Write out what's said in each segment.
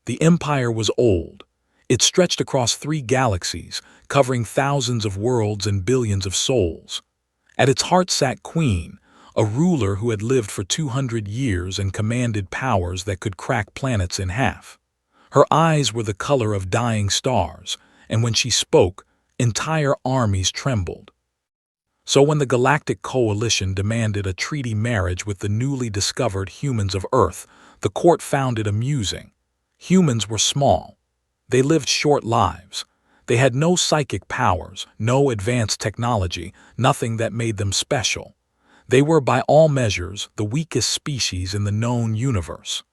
The empire was old. It stretched across 3 galaxies, covering thousands of worlds and billions of souls. At its heart sat Queen, a ruler who had lived for 200 years and commanded powers that could crack planets in half. Her eyes were the color of dying stars, and when she spoke, entire armies trembled. So when the Galactic Coalition demanded a treaty marriage with the newly discovered humans of Earth, the court found it amusing. Humans were small. They lived short lives. They had no psychic powers, no advanced technology, nothing that made them special. They were, by all measures, the weakest species in the known universe.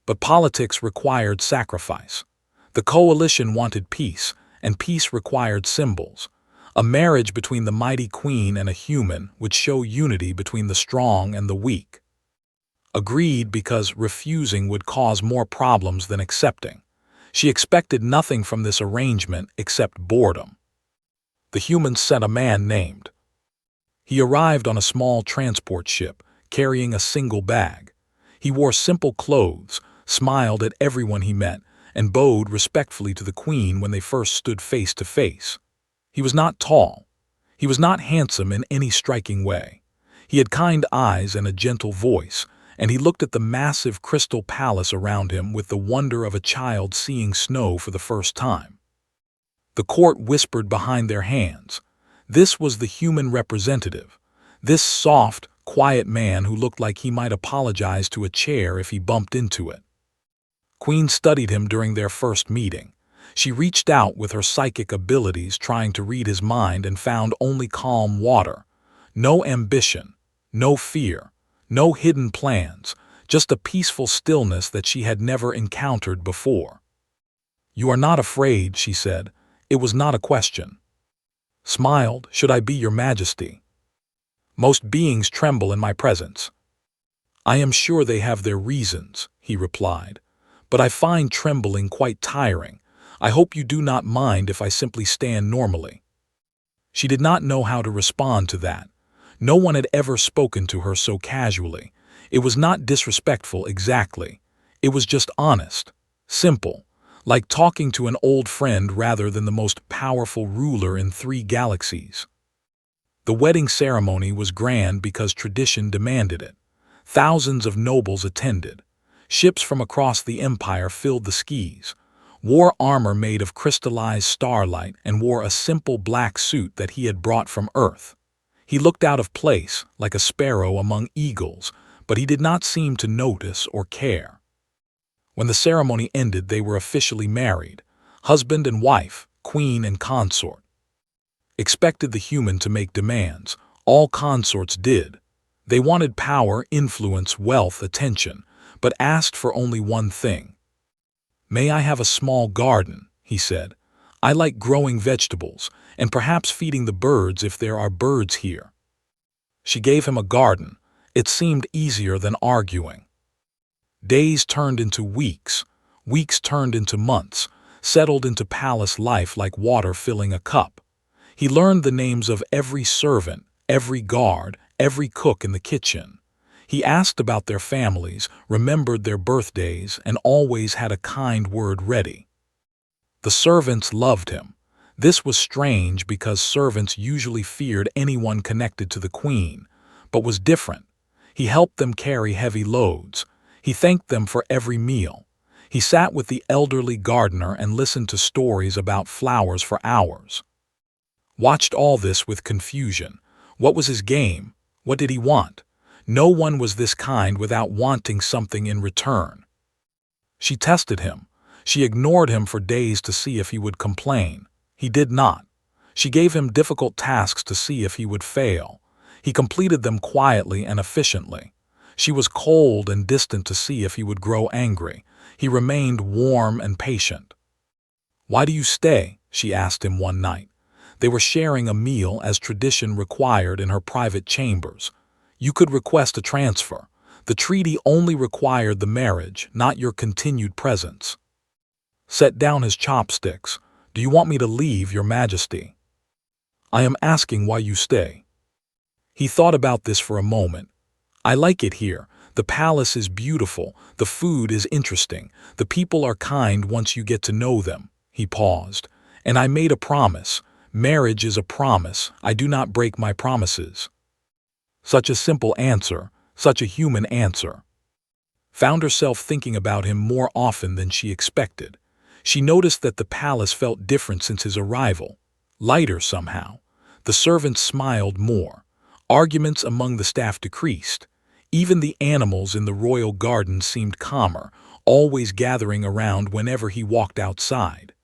But politics required sacrifice. The coalition wanted peace, and peace required symbols. A marriage between the mighty queen and a human would show unity between the strong and the weak. Agreed because refusing would cause more problems than accepting. She expected nothing from this arrangement except boredom. The humans sent a man named. He arrived on a small transport ship, carrying a single bag. He wore simple clothes, smiled at everyone he met, and bowed respectfully to the queen when they first stood face to face. He was not tall. He was not handsome in any striking way. He had kind eyes and a gentle voice, and he looked at the massive crystal palace around him with the wonder of a child seeing snow for the first time. The court whispered behind their hands. This was the human representative. This soft, quiet man who looked like he might apologize to a chair if he bumped into it. Queen studied him during their first meeting. She reached out with her psychic abilities trying to read his mind and found only calm water. No ambition, no fear, no hidden plans, just a peaceful stillness that she had never encountered before. "You are not afraid," she said. It was not a question. Smiled, "Should I be your majesty? Most beings tremble in my presence." "I am sure they have their reasons," he replied, "but I find trembling quite tiring. I hope you do not mind if I simply stand normally." She did not know how to respond to that. No one had ever spoken to her so casually. It was not disrespectful exactly. It was just honest, simple, like talking to an old friend rather than the most powerful ruler in 3 galaxies. The wedding ceremony was grand because tradition demanded it. Thousands of nobles attended. Ships from across the empire filled the skies, wore armor made of crystallized starlight, and wore a simple black suit that he had brought from Earth. He looked out of place, like a sparrow among eagles, but he did not seem to notice or care. When the ceremony ended, they were officially married, husband and wife, queen and consort. Expected the human to make demands. All consorts did. They wanted power, influence, wealth, attention, but asked for only one thing. "May I have a small garden?" he said. "I like growing vegetables, and perhaps feeding the birds if there are birds here." She gave him a garden. It seemed easier than arguing. Days turned into weeks. Weeks turned into months, settled into palace life like water filling a cup. He learned the names of every servant, every guard, every cook in the kitchen. He asked about their families, remembered their birthdays, and always had a kind word ready. The servants loved him. This was strange because servants usually feared anyone connected to the queen, but was different. He helped them carry heavy loads. He thanked them for every meal. He sat with the elderly gardener and listened to stories about flowers for hours. Watched all this with confusion. What was his game? What did he want? No one was this kind without wanting something in return. She tested him. She ignored him for days to see if he would complain. He did not. She gave him difficult tasks to see if he would fail. He completed them quietly and efficiently. She was cold and distant to see if he would grow angry. He remained warm and patient. "Why do you stay?" she asked him one night. They were sharing a meal as tradition required in her private chambers. "You could request a transfer. The treaty only required the marriage, not your continued presence." Set down his chopsticks. "Do you want me to leave, Your Majesty?" "I am asking why you stay." He thought about this for a moment. "I like it here. The palace is beautiful, the food is interesting, the people are kind once you get to know them." He paused. "And I made a promise. Marriage is a promise. I do not break my promises." Such a simple answer, such a human answer. Found herself thinking about him more often than she expected. She noticed that the palace felt different since his arrival, lighter somehow. The servants smiled more. Arguments among the staff decreased. Even the animals in the royal garden seemed calmer, always gathering around whenever he walked outside.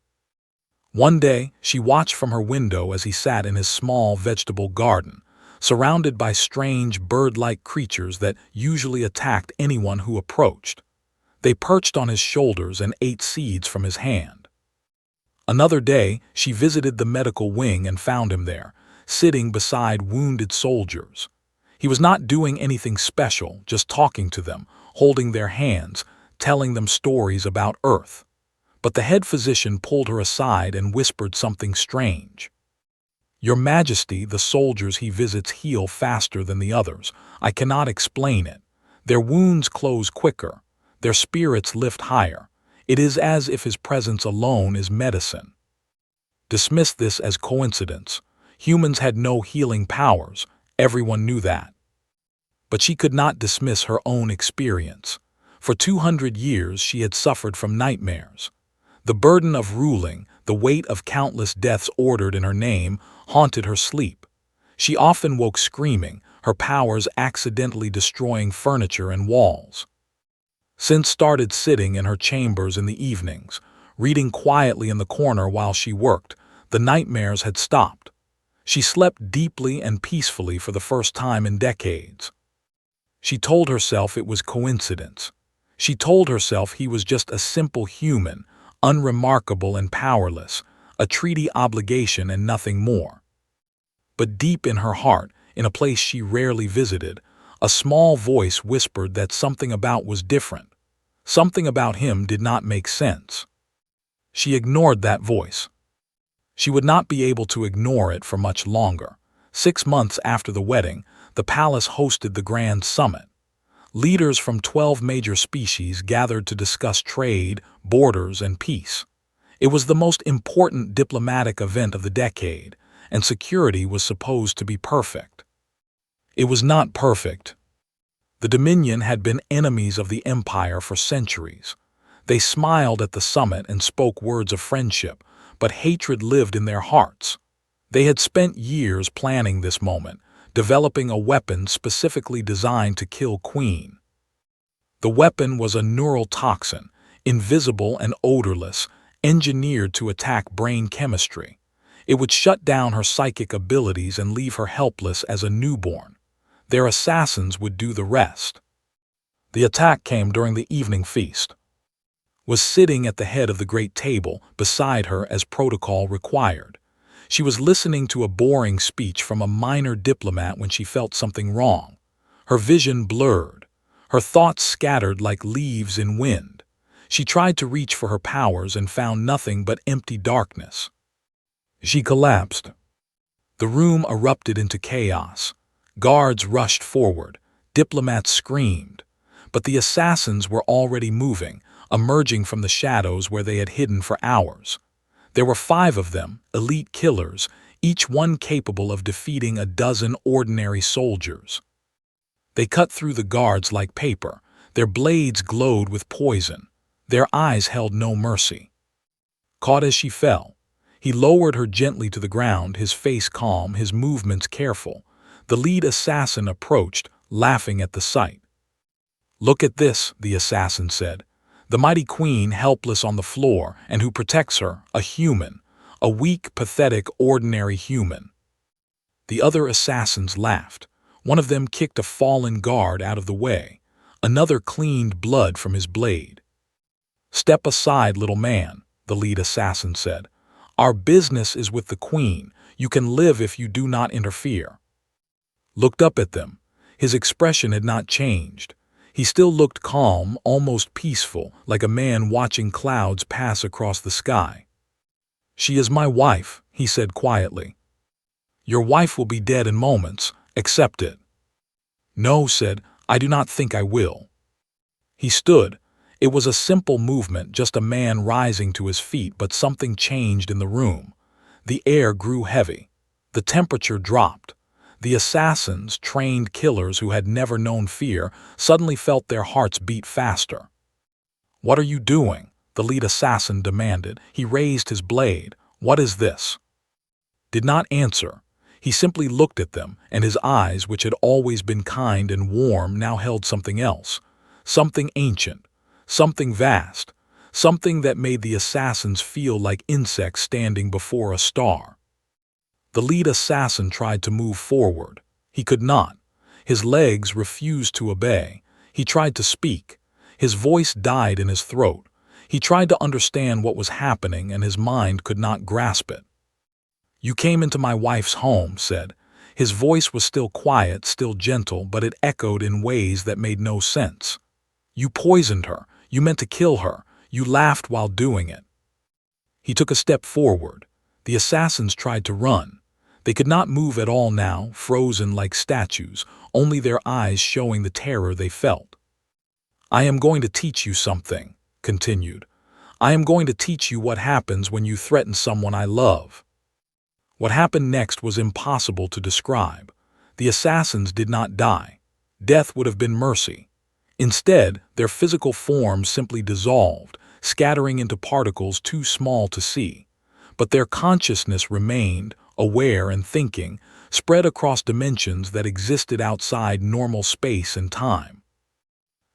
One day, she watched from her window as he sat in his small vegetable garden, surrounded by strange bird-like creatures that usually attacked anyone who approached. They perched on his shoulders and ate seeds from his hand. Another day, she visited the medical wing and found him there, sitting beside wounded soldiers. He was not doing anything special, just talking to them, holding their hands, telling them stories about Earth. But the head physician pulled her aside and whispered something strange. "Your Majesty, the soldiers he visits heal faster than the others. I cannot explain it. Their wounds close quicker. Their spirits lift higher. It is as if his presence alone is medicine." Dismiss this as coincidence. Humans had no healing powers. Everyone knew that. But she could not dismiss her own experience. For 200 years she had suffered from nightmares. The burden of ruling, the weight of countless deaths ordered in her name, haunted her sleep. She often woke screaming, her powers accidentally destroying furniture and walls. Since started sitting in her chambers in the evenings, reading quietly in the corner while she worked, the nightmares had stopped. She slept deeply and peacefully for the first time in decades. She told herself it was coincidence. She told herself he was just a simple human, unremarkable and powerless, a treaty obligation and nothing more. But deep in her heart, in a place she rarely visited, a small voice whispered that something about was different. Something about him did not make sense. She ignored that voice. She would not be able to ignore it for much longer. 6 months after the wedding, the palace hosted the Grand Summit. Leaders from 12 major species gathered to discuss trade, borders, and peace. It was the most important diplomatic event of the decade, and security was supposed to be perfect. It was not perfect. The Dominion had been enemies of the Empire for centuries. They smiled at the summit and spoke words of friendship, but hatred lived in their hearts. They had spent years planning this moment, developing a weapon specifically designed to kill Queen. The weapon was a neural toxin, invisible and odorless, engineered to attack brain chemistry. It would shut down her psychic abilities and leave her helpless as a newborn. Their assassins would do the rest. The attack came during the evening feast. Was sitting at the head of the great table beside her as protocol required. She was listening to a boring speech from a minor diplomat when she felt something wrong. Her vision blurred. Her thoughts scattered like leaves in wind. She tried to reach for her powers and found nothing but empty darkness. She collapsed. The room erupted into chaos. Guards rushed forward. Diplomats screamed. But the assassins were already moving, emerging from the shadows where they had hidden for hours. There were 5 of them, elite killers, each one capable of defeating a dozen ordinary soldiers. They cut through the guards like paper. Their blades glowed with poison. Their eyes held no mercy. Caught as she fell, he lowered her gently to the ground, his face calm, his movements careful. The lead assassin approached, laughing at the sight. "Look at this," the assassin said. "The mighty queen helpless on the floor, and who protects her, a human, a weak, pathetic, ordinary human." The other assassins laughed. One of them kicked a fallen guard out of the way. Another cleaned blood from his blade. "Step aside, little man," the lead assassin said. "Our business is with the queen. You can live if you do not interfere." Looked up at them. His expression had not changed. He still looked calm, almost peaceful, like a man watching clouds pass across the sky. "She is my wife," he said quietly. "Your wife will be dead in moments. Accept it." "No," said, I do not think I will. He stood. It was a simple movement, just a man rising to his feet, but something changed in the room. The air grew heavy. The temperature dropped. The assassins, trained killers who had never known fear, suddenly felt their hearts beat faster. "What are you doing?" the lead assassin demanded. He raised his blade. "What is this?" Did not answer. He simply looked at them, and his eyes, which had always been kind and warm, now held something else. Something ancient. Something vast. Something that made the assassins feel like insects standing before a star. The lead assassin tried to move forward. He could not. His legs refused to obey. He tried to speak. His voice died in his throat. He tried to understand what was happening, and his mind could not grasp it. "You came into my wife's home," said. His voice was still quiet, still gentle, but it echoed in ways that made no sense. "You poisoned her. You meant to kill her. You laughed while doing it." He took a step forward. The assassins tried to run. They could not move at all now, frozen like statues, only their eyes showing the terror they felt. "I am going to teach you something," continued. "I am going to teach you what happens when you threaten someone I love." What happened next was impossible to describe. The assassins did not die. Death would have been mercy. Instead, their physical forms simply dissolved, scattering into particles too small to see. But their consciousness remained, aware and thinking, spread across dimensions that existed outside normal space and time.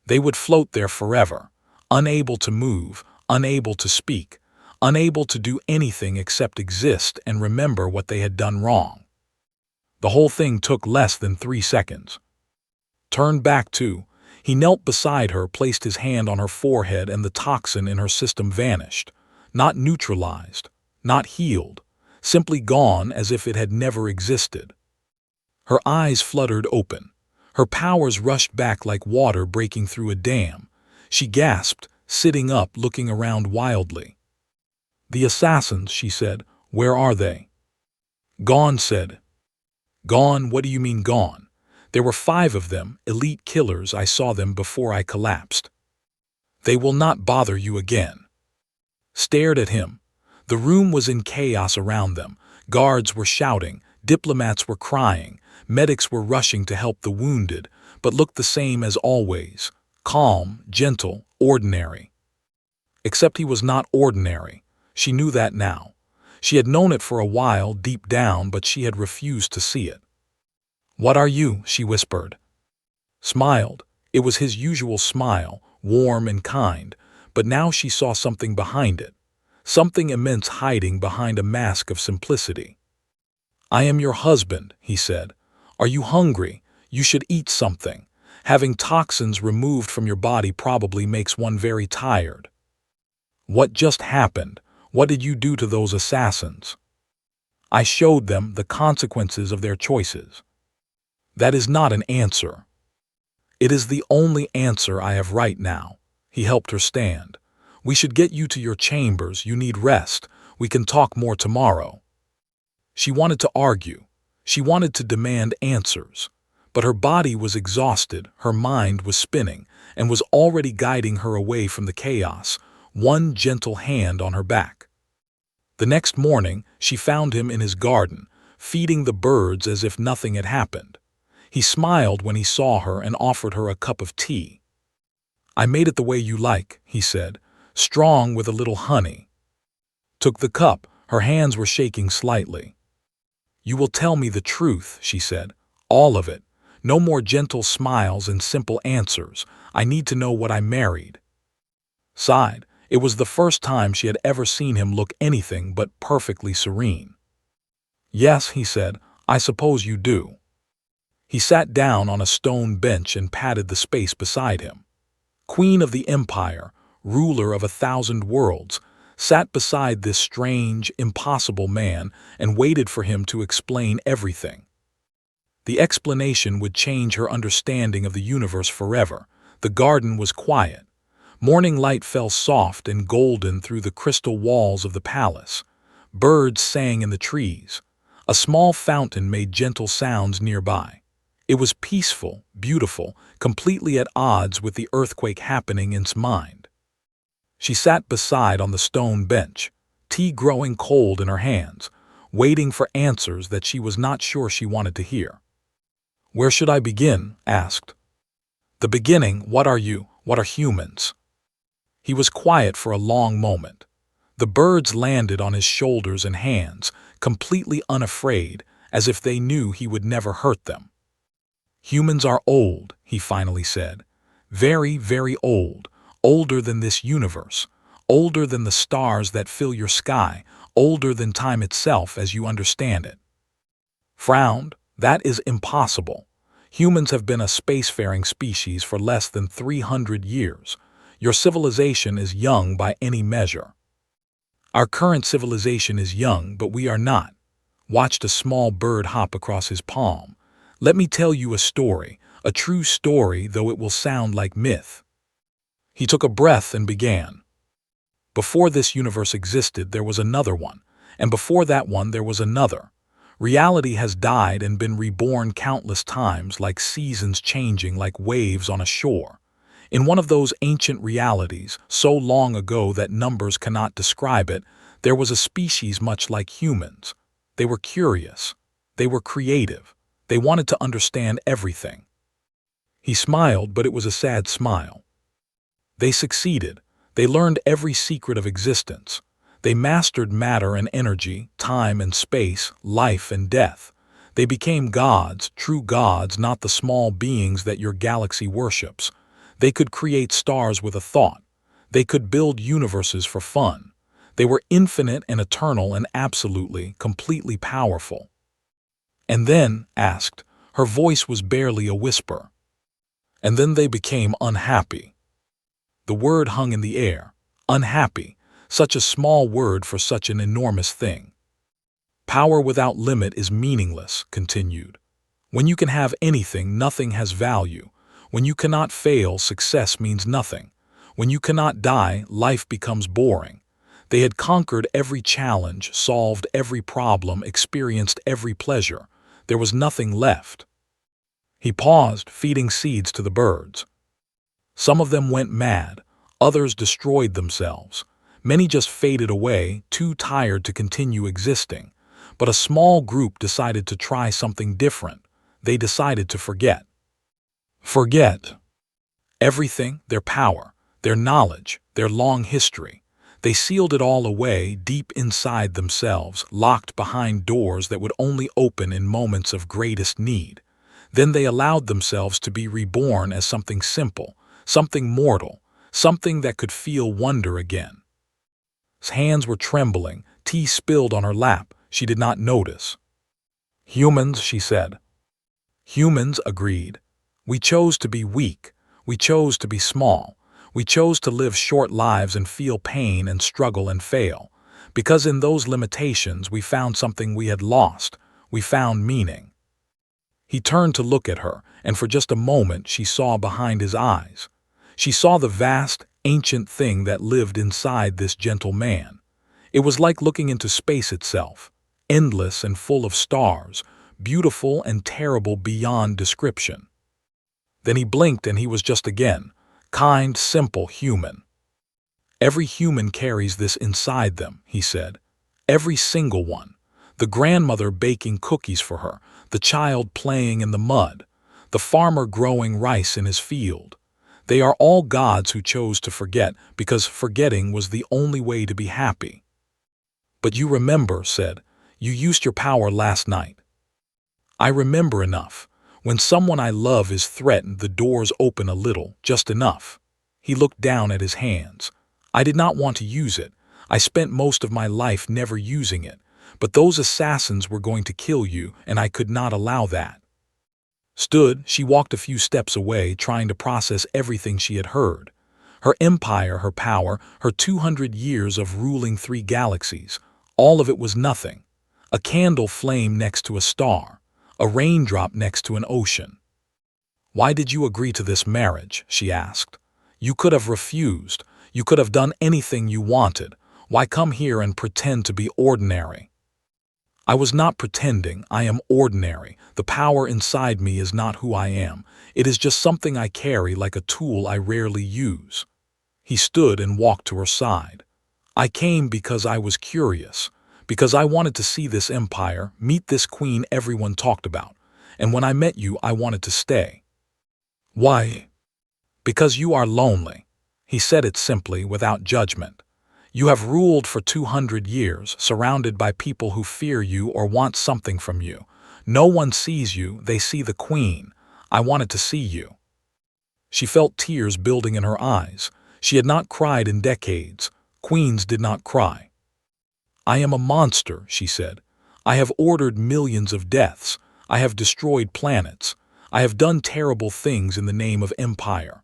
They would float there forever, unable to move, unable to speak, unable to do anything except exist and remember what they had done wrong. The whole thing took less than 3 seconds. Turned back to, he knelt beside her, placed his hand on her forehead, and the toxin in her system vanished. Not neutralized, not healed, simply gone as if it had never existed. Her eyes fluttered open. Her powers rushed back like water breaking through a dam. She gasped, sitting up, looking around wildly. "The assassins," she said. "Where are they?" "Gone," said. "Gone? What do you mean gone?" "There were 5 of them, elite killers. I saw them before I collapsed." "They will not bother you again." Stared at him. The room was in chaos around them. Guards were shouting, diplomats were crying, medics were rushing to help the wounded, but looked the same as always. Calm, gentle, ordinary. Except he was not ordinary. She knew that now. She had known it for a while deep down, but she had refused to see it. "What are you?" she whispered. Smiled. It was his usual smile, warm and kind, but now she saw something behind it. Something immense hiding behind a mask of simplicity. "I am your husband," he said. "Are you hungry? You should eat something. Having toxins removed from your body probably makes one very tired." "What just happened? What did you do to those assassins?" "I showed them the consequences of their choices." "That is not an answer." "It is the only answer I have right now." He helped her stand. "We should get you to your chambers. You need rest. We can talk more tomorrow." She wanted to argue. She wanted to demand answers. But her body was exhausted, her mind was spinning, and was already guiding her away from the chaos, one gentle hand on her back. The next morning, she found him in his garden, feeding the birds as if nothing had happened. He smiled when he saw her and offered her a cup of tea. "I made it the way you like," he said, "strong with a little honey." Took the cup. Her hands were shaking slightly. "You will tell me the truth," she said. "All of it. No more gentle smiles and simple answers. I need to know what I married." Sighed. It was the first time she had ever seen him look anything but perfectly serene. "Yes," he said, "I suppose you do." He sat down on a stone bench and patted the space beside him. Queen of the Empire, ruler of 1,000 worlds, sat beside this strange, impossible man and waited for him to explain everything. The explanation would change her understanding of the universe forever. The garden was quiet. Morning light fell soft and golden through the crystal walls of the palace. Birds sang in the trees. A small fountain made gentle sounds nearby. It was peaceful, beautiful, completely at odds with the earthquake happening in its mind. She sat beside on the stone bench, tea growing cold in her hands, waiting for answers that she was not sure she wanted to hear. "Where should I begin?" asked. "The beginning. What are you? What are humans?" He was quiet for a long moment. The birds landed on his shoulders and hands, completely unafraid, as if they knew he would never hurt them. "Humans are old," he finally said. "Very, very old. Older than this universe. Older than the stars that fill your sky. Older than time itself as you understand it." Frowned. "That is impossible. Humans have been a spacefaring species for less than 300 years. Your civilization is young by any measure." "Our current civilization is young, but we are not." Watched a small bird hop across his palm. "Let me tell you a story, a true story, though it will sound like myth." He took a breath and began. "Before this universe existed, there was another one, and before that one there was another. Reality has died and been reborn countless times, like seasons changing, like waves on a shore. In one of those ancient realities, so long ago that numbers cannot describe it, there was a species much like humans. They were curious. They were creative. They wanted to understand everything." He smiled, but it was a sad smile. "They succeeded. They learned every secret of existence. They mastered matter and energy, time and space, life and death. They became gods, true gods, not the small beings that your galaxy worships. They could create stars with a thought. They could build universes for fun. They were infinite and eternal and absolutely, completely powerful." "And then?" asked. Her voice was barely a whisper. "And then they became unhappy." The word hung in the air. Unhappy. Such a small word for such an enormous thing. "Power without limit is meaningless," continued. "When you can have anything, nothing has value. When you cannot fail, success means nothing. When you cannot die, life becomes boring." They had conquered every challenge, solved every problem, experienced every pleasure. There was nothing left. He paused, feeding seeds to the birds. Some of them went mad. Others destroyed themselves. Many just faded away, too tired to continue existing. But a small group decided to try something different. They decided to forget. Forget everything, their power, their knowledge, their long history. They sealed it all away deep inside themselves, locked behind doors that would only open in moments of greatest need. Then they allowed themselves to be reborn as something simple, something mortal, something that could feel wonder again. His hands were trembling, tea spilled on her lap. She did not notice. "Humans," she said. "Humans," agreed. "We chose to be weak. We chose to be small. We chose to live short lives and feel pain and struggle and fail. Because in those limitations we found something we had lost. We found meaning." He turned to look at her, and for just a moment she saw behind his eyes. She saw the vast, ancient thing that lived inside this gentle man. It was like looking into space itself, endless and full of stars, beautiful and terrible beyond description. Then he blinked and he was just again, kind, simple, human. "Every human carries this inside them," he said. "Every single one. The grandmother baking cookies for her, the child playing in the mud, the farmer growing rice in his field. They are all gods who chose to forget because forgetting was the only way to be happy." "But you remember," said, "you used your power last night." "I remember enough. When someone I love is threatened, the doors open a little, just enough." He looked down at his hands. "I did not want to use it. I spent most of my life never using it. But those assassins were going to kill you, and I could not allow that." She walked a few steps away, trying to process everything she had heard. Her empire, her power, her 200 years of ruling 3 galaxies. All of it was nothing. A candle flame next to a star. A raindrop next to an ocean. "Why did you agree to this marriage?" she asked. "You could have refused. You could have done anything you wanted. Why come here and pretend to be ordinary?" I was not pretending. I am ordinary. The power inside me is not who I am. It is just something I carry like a tool I rarely use. He stood and walked to her side. I came because I was curious, because I wanted to see this empire, meet this queen everyone talked about. And when I met you, I wanted to stay. Why? Because you are lonely. He said it simply, without judgment. You have ruled for 200 years, surrounded by people who fear you or want something from you. No one sees you, they see the queen. I wanted to see you. She felt tears building in her eyes. She had not cried in decades. Queens did not cry. I am a monster, she said. I have ordered millions of deaths. I have destroyed planets. I have done terrible things in the name of empire.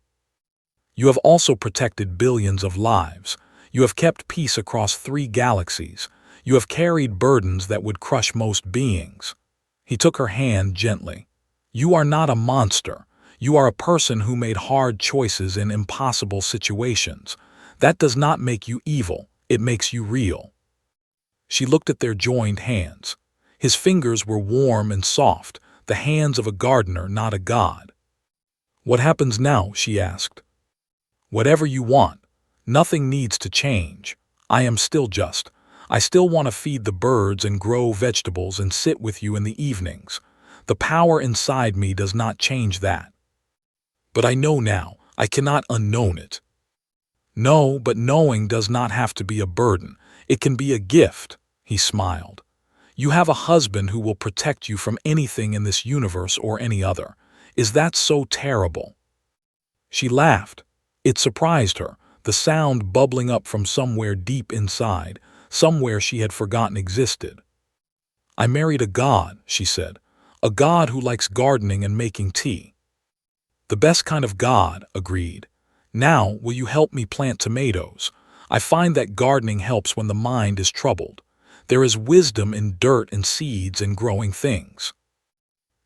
You have also protected billions of lives. You have kept peace across 3 galaxies. You have carried burdens that would crush most beings. He took her hand gently. You are not a monster. You are a person who made hard choices in impossible situations. That does not make you evil. It makes you real. She looked at their joined hands. His fingers were warm and soft, the hands of a gardener, not a god. What happens now? She asked. Whatever you want. Nothing needs to change. I am still just. I still want to feed the birds and grow vegetables and sit with you in the evenings. The power inside me does not change that. But I know now. I cannot unknown it. No, but knowing does not have to be a burden. It can be a gift. He smiled. You have a husband who will protect you from anything in this universe or any other. Is that so terrible? She laughed. It surprised her, the sound bubbling up from somewhere deep inside, somewhere she had forgotten existed. I married a god, she said, a god who likes gardening and making tea. The best kind of god, agreed. Now, will you help me plant tomatoes? I find that gardening helps when the mind is troubled. There is wisdom in dirt and seeds and growing things.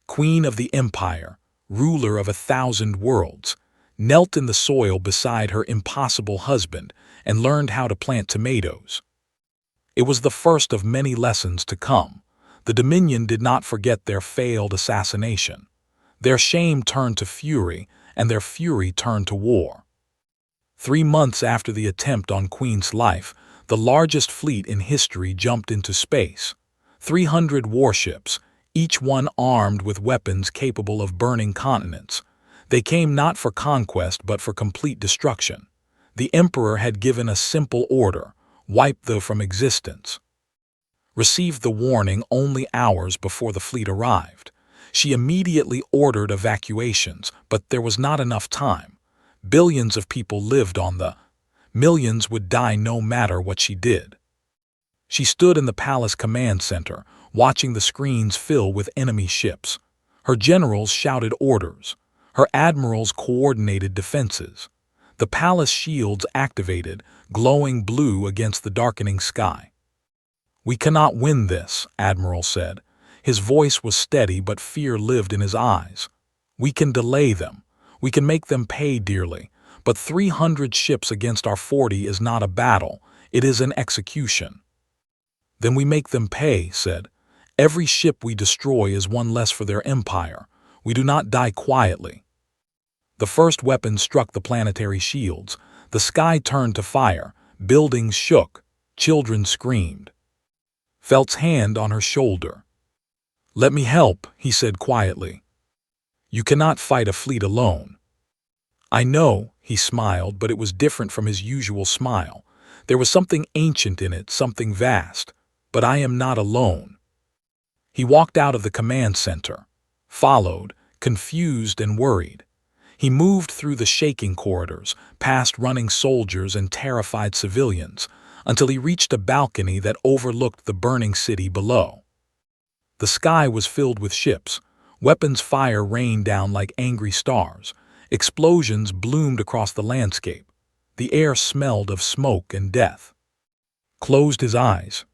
Queen of the empire, ruler of 1,000 worlds, knelt in the soil beside her impossible husband and learned how to plant tomatoes. It was the first of many lessons to come. The Dominion did not forget their failed assassination. Their shame turned to fury, and their fury turned to war. 3 months after the attempt on Queen's life, the largest fleet in history jumped into space. 300 warships, each one armed with weapons capable of burning continents. They came not for conquest but for complete destruction. The Emperor had given a simple order: wipe them from existence. Received the warning only hours before the fleet arrived. She immediately ordered evacuations, but there was not enough time. Billions of people lived on the millions would die no matter what she did. She stood in the palace command center, watching the screens fill with enemy ships. Her generals shouted orders. Her admirals coordinated defenses. The palace shields activated, glowing blue against the darkening sky. We cannot win this, Admiral said. His voice was steady, but fear lived in his eyes. We can delay them. We can make them pay dearly. But 300 ships against our 40 is not a battle. It is an execution. Then we make them pay, said. Every ship we destroy is one less for their empire. We do not die quietly. The first weapon struck the planetary shields. The sky turned to fire. Buildings shook. Children screamed. Felt's hand on her shoulder. Let me help, he said quietly. You cannot fight a fleet alone. I know, he smiled, but it was different from his usual smile. There was something ancient in it, something vast. But I am not alone. He walked out of the command center, followed, confused and worried. He moved through the shaking corridors, past running soldiers and terrified civilians, until he reached a balcony that overlooked the burning city below. The sky was filled with ships. Weapons fire rained down like angry stars. Explosions bloomed across the landscape. The air smelled of smoke and death. Closed his eyes.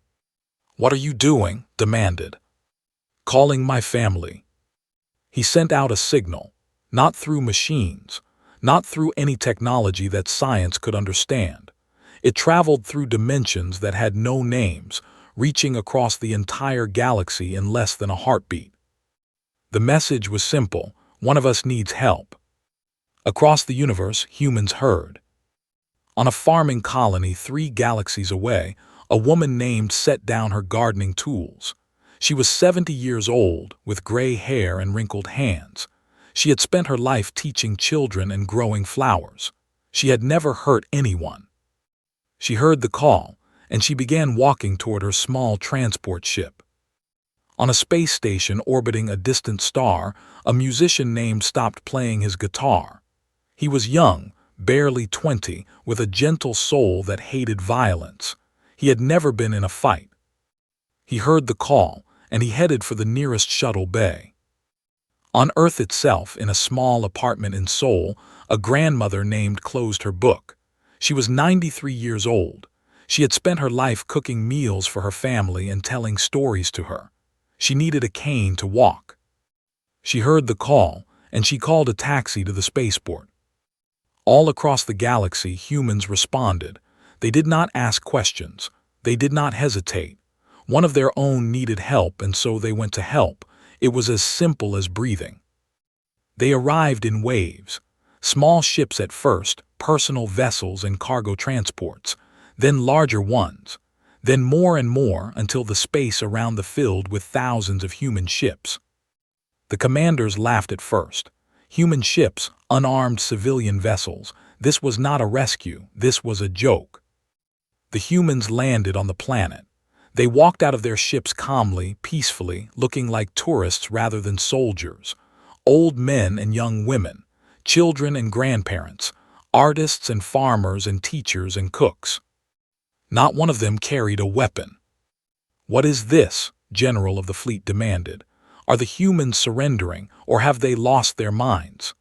What are you doing? Demanded. Calling my family. He sent out a signal. Not through machines, not through any technology that science could understand. It traveled through dimensions that had no names, reaching across the entire galaxy in less than a heartbeat. The message was simple: one of us needs help. Across the universe, humans heard. On a farming colony 3 galaxies away, a woman named set down her gardening tools. She was 70 years old, with gray hair and wrinkled hands. She had spent her life teaching children and growing flowers. She had never hurt anyone. She heard the call, and she began walking toward her small transport ship. On a space station orbiting a distant star, a musician named stopped playing his guitar. He was young, barely 20, with a gentle soul that hated violence. He had never been in a fight. He heard the call, and he headed for the nearest shuttle bay. On Earth itself, in a small apartment in Seoul, a grandmother named closed her book. She was 93 years old. She had spent her life cooking meals for her family and telling stories to her. She needed a cane to walk. She heard the call, and she called a taxi to the spaceport. All across the galaxy, humans responded. They did not ask questions. They did not hesitate. One of their own needed help, and so they went to help. It was as simple as breathing. They arrived in waves. Small ships at first, personal vessels and cargo transports, then larger ones, then more and more until the space around the filled with thousands of human ships. The commanders laughed at first. Human ships, unarmed civilian vessels. This was not a rescue, this was a joke. The humans landed on the planet. They walked out of their ships calmly, peacefully, looking like tourists rather than soldiers. Old men and young women, children and grandparents, artists and farmers and teachers and cooks. Not one of them carried a weapon. "What is this?" General of the fleet demanded. "Are the humans surrendering, or have they lost their minds?"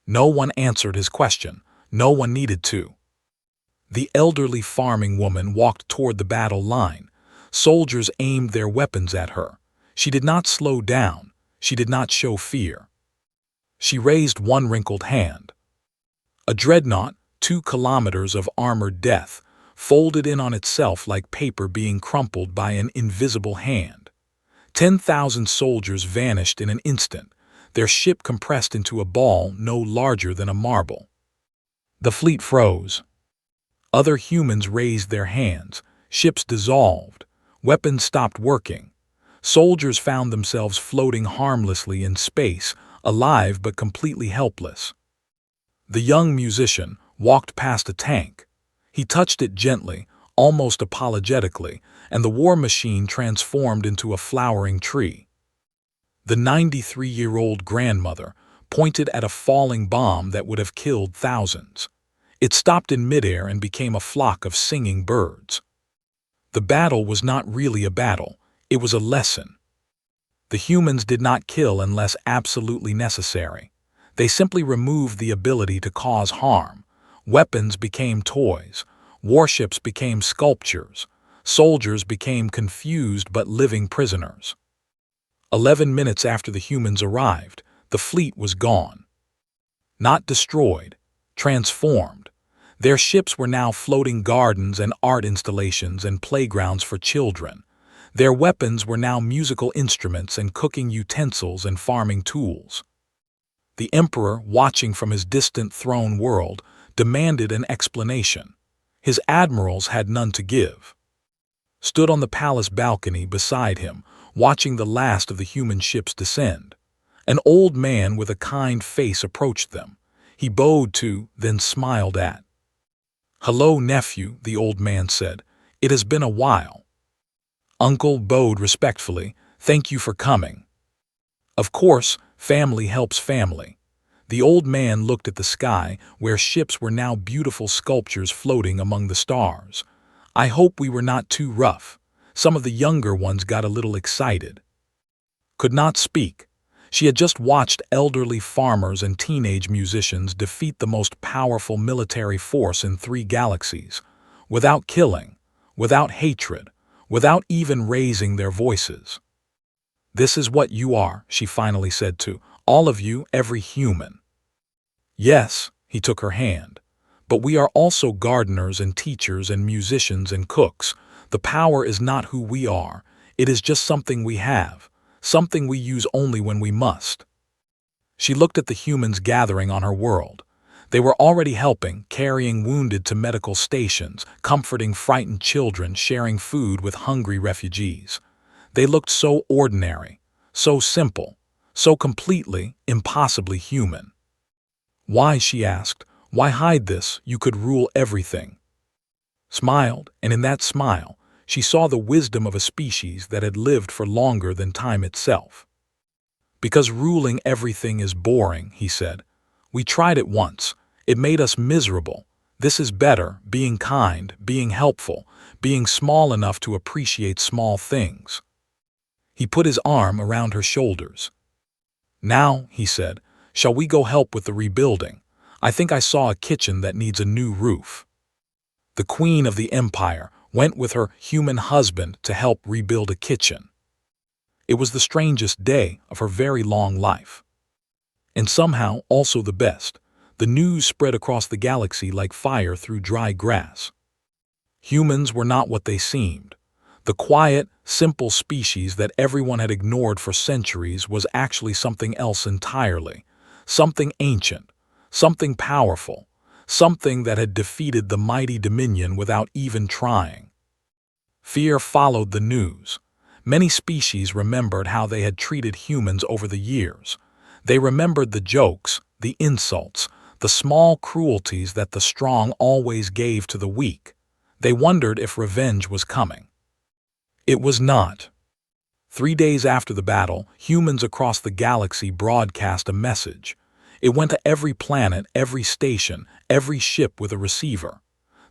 No one answered his question. No one needed to. The elderly farming woman walked toward the battle line. Soldiers aimed their weapons at her. She did not slow down. She did not show fear. She raised one wrinkled hand. A dreadnought, 2 kilometers of armored death, folded in on itself like paper being crumpled by an invisible hand. 10,000 soldiers vanished in an instant, their ship compressed into a ball no larger than a marble. The fleet froze. Other humans raised their hands. Ships dissolved. Weapons stopped working. Soldiers found themselves floating harmlessly in space, alive but completely helpless. The young musician walked past a tank. He touched it gently, almost apologetically, and the war machine transformed into a flowering tree. The 93-year-old grandmother pointed at a falling bomb that would have killed thousands. It stopped in midair and became a flock of singing birds. The battle was not really a battle, it was a lesson. The humans did not kill unless absolutely necessary. They simply removed the ability to cause harm. Weapons became toys. Warships became sculptures. Soldiers became confused but living prisoners. 11 minutes after the humans arrived, the fleet was gone. Not destroyed, transformed. Their ships were now floating gardens and art installations and playgrounds for children. Their weapons were now musical instruments and cooking utensils and farming tools. The emperor, watching from his distant throne world, demanded an explanation. His admirals had none to give. Stood on the palace balcony beside him, watching the last of the human ships descend. An old man with a kind face approached them. He bowed to, then smiled at. "Hello, nephew," the old man said. "It has been a while." Uncle bowed respectfully. "Thank you for coming." Of course, family helps family. The old man looked at the sky, where ships were now beautiful sculptures floating among the stars. "I hope we were not too rough." Some of the younger ones got a little excited. Could not speak. She had just watched elderly farmers and teenage musicians defeat the most powerful military force in 3 galaxies, without killing, without hatred, without even raising their voices. "This is what you are," she finally said to all of you, every human. "Yes," he took her hand, "but we are also gardeners and teachers and musicians and cooks. The power is not who we are, it is just something we have, something we use only when we must. She looked at the humans gathering on her world. They were already helping, carrying wounded to medical stations, comforting frightened children, sharing food with hungry refugees. They looked so ordinary, so simple, so completely, impossibly human. Why, she asked, why hide this? You could rule everything. Smiled, and in that smile, she saw the wisdom of a species that had lived for longer than time itself. Because ruling everything is boring, he said. We tried it once. It made us miserable. This is better, being kind, being helpful, being small enough to appreciate small things. He put his arm around her shoulders. Now, he said, shall we go help with the rebuilding? I think I saw a kitchen that needs a new roof. The queen of the empire went with her human husband to help rebuild a kitchen. It was the strangest day of her very long life. And somehow also the best. The news spread across the galaxy like fire through dry grass. Humans were not what they seemed. The quiet, simple species that everyone had ignored for centuries was actually something else entirely. Something ancient, something powerful, something that had defeated the mighty Dominion without even trying. Fear followed the news. Many species remembered how they had treated humans over the years. They remembered the jokes, the insults, the small cruelties that the strong always gave to the weak. They wondered if revenge was coming. It was not. 3 days after the battle, humans across the galaxy broadcast a message. It went to every planet, every station, every ship with a receiver.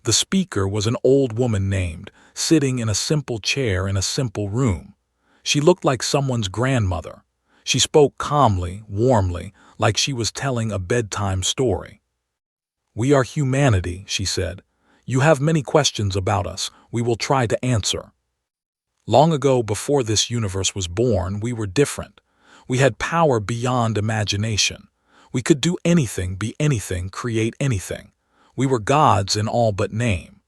The speaker was an old woman named, sitting in a simple chair in a simple room. She looked like someone's grandmother. She spoke calmly, warmly, like she was telling a bedtime story. We are humanity, she said. You have many questions about us. We will try to answer. Long ago, before this universe was born, we were different. We had power beyond imagination. We could do anything, be anything, create anything. We were gods in all but name.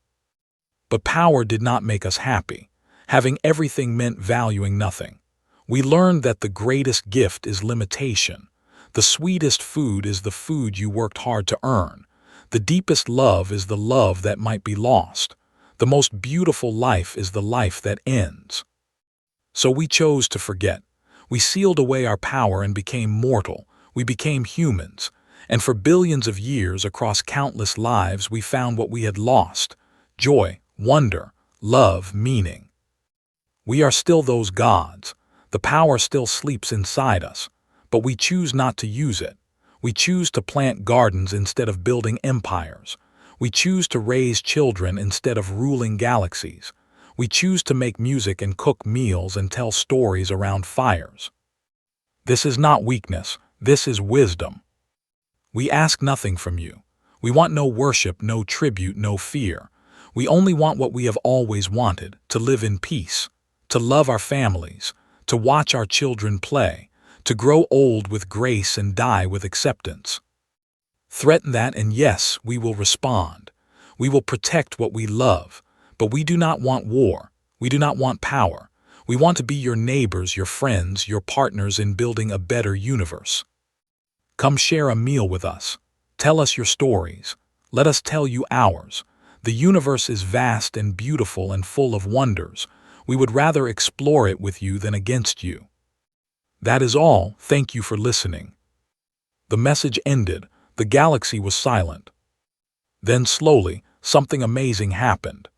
But power did not make us happy. Having everything meant valuing nothing. We learned that the greatest gift is limitation. The sweetest food is the food you worked hard to earn. The deepest love is the love that might be lost. The most beautiful life is the life that ends. So we chose to forget. We sealed away our power and became mortal. We became humans. And for billions of years, across countless lives, we found what we had lost: joy, wonder, love, meaning. We are still those gods. The power still sleeps inside us, but we choose not to use it. We choose to plant gardens instead of building empires. We choose to raise children instead of ruling galaxies. We choose to make music and cook meals and tell stories around fires. This is not weakness. This is wisdom. We ask nothing from you. We want no worship, no tribute, no fear. We only want what we have always wanted: to live in peace, to love our families, to watch our children play, to grow old with grace and die with acceptance. Threaten that, and yes, we will respond. We will protect what we love, but we do not want war. We do not want power. We want to be your neighbors, your friends, your partners in building a better universe. Come share a meal with us. Tell us your stories. Let us tell you ours. The universe is vast and beautiful and full of wonders. We would rather explore it with you than against you. That is all. Thank you for listening. The message ended. The galaxy was silent. Then slowly, something amazing happened.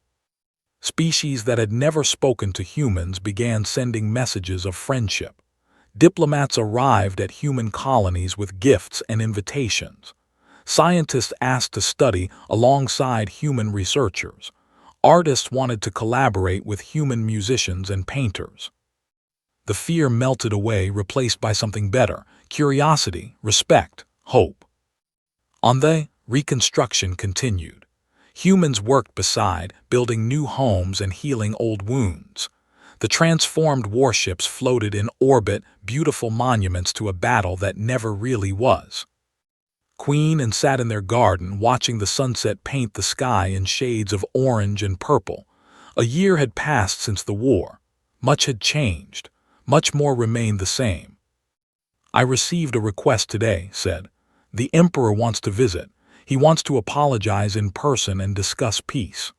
Species that had never spoken to humans began sending messages of friendship. Diplomats arrived at human colonies with gifts and invitations. Scientists asked to study alongside human researchers. Artists wanted to collaborate with human musicians and painters. The fear melted away, replaced by something better: curiosity, respect, hope. On the reconstruction continued. Humans worked beside, building new homes and healing old wounds. The transformed warships floated in orbit, beautiful monuments to a battle that never really was. Queen and sat in their garden, watching the sunset paint the sky in shades of orange and purple. A year had passed since the war. Much had changed. Much more remained the same. I received a request today, said. The Emperor wants to visit. He wants to apologize in person and discuss peace.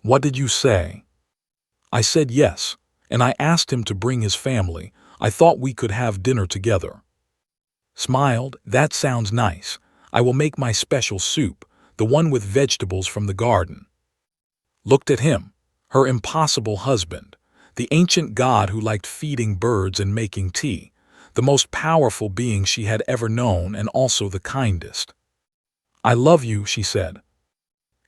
What did you say? I said yes, and I asked him to bring his family. I thought we could have dinner together. Smiled, that sounds nice. I will make my special soup, the one with vegetables from the garden. Looked at him, her impossible husband, the ancient god who liked feeding birds and making tea, the most powerful being she had ever known and also the kindest. I love you, she said.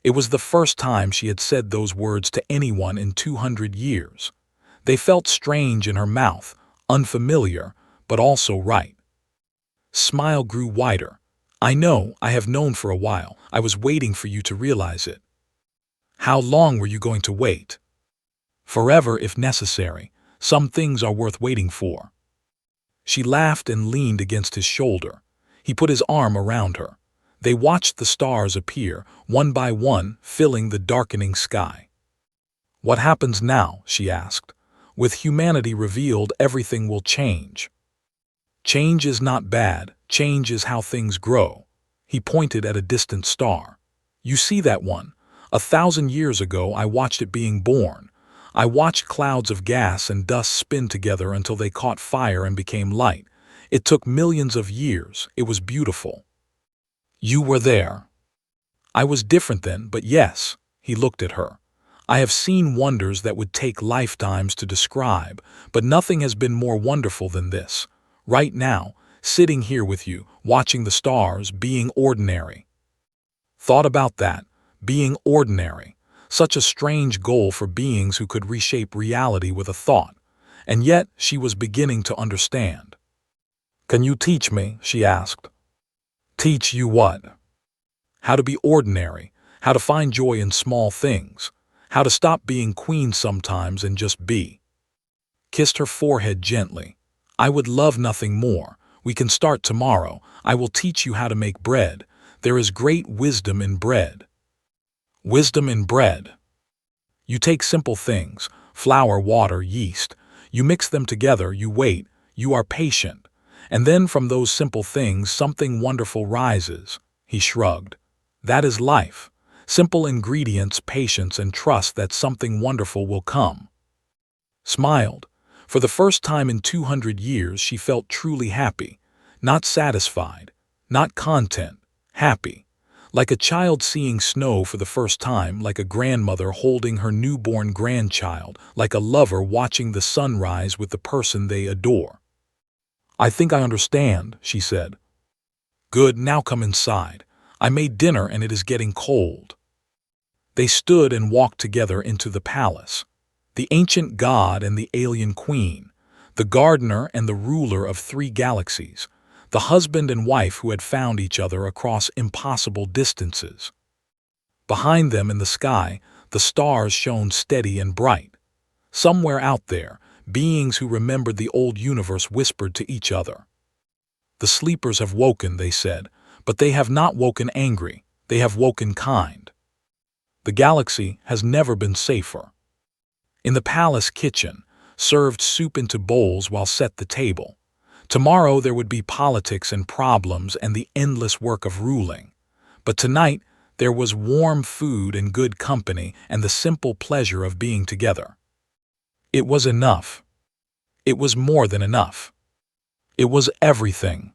It was the first time she had said those words to anyone in 200 years. They felt strange in her mouth, unfamiliar, but also right. Smile grew wider. I know, I have known for a while. I was waiting for you to realize it. How long were you going to wait? Forever if necessary. Some things are worth waiting for. She laughed and leaned against his shoulder. He put his arm around her. They watched the stars appear, one by one, filling the darkening sky. What happens now? She asked. With humanity revealed, everything will change. Change is not bad. Change is how things grow. He pointed at a distant star. You see that one? 1,000 years ago, I watched it being born. I watched clouds of gas and dust spin together until they caught fire and became light. It took millions of years. It was beautiful. You were there. I was different then, but yes, he looked at her. I have seen wonders that would take lifetimes to describe, but nothing has been more wonderful than this. Right now, sitting here with you, watching the stars, being ordinary. Thought about that, being ordinary. Such a strange goal for beings who could reshape reality with a thought. And yet, she was beginning to understand. Can you teach me? She asked. Teach you what? How to be ordinary, how to find joy in small things, how to stop being queen sometimes and just be. Kissed her forehead gently. I would love nothing more. We can start tomorrow. I will teach you how to make bread. There is great wisdom in bread. Wisdom in bread. You take simple things, flour, water, yeast. You mix them together, you wait, you are patient. And then from those simple things something wonderful rises. He shrugged. That is life. Simple ingredients, patience, and trust that something wonderful will come. Smiled. For the first time in 200 years she felt truly happy. Not satisfied. Not content. Happy. Like a child seeing snow for the first time, like a grandmother holding her newborn grandchild, like a lover watching the sunrise with the person they adore. I think I understand, she said. Good, now come inside. I made dinner and it is getting cold. They stood and walked together into the palace. The ancient god and the alien queen, the gardener and the ruler of 3 galaxies, the husband and wife who had found each other across impossible distances. Behind them in the sky, the stars shone steady and bright. Somewhere out there, beings who remembered the old universe whispered to each other. The sleepers have woken, they said, but they have not woken angry, they have woken kind. The galaxy has never been safer. In the palace kitchen, served soup into bowls while set the table. Tomorrow there would be politics and problems and the endless work of ruling. But tonight there was warm food and good company and the simple pleasure of being together. It was enough. It was more than enough. It was everything.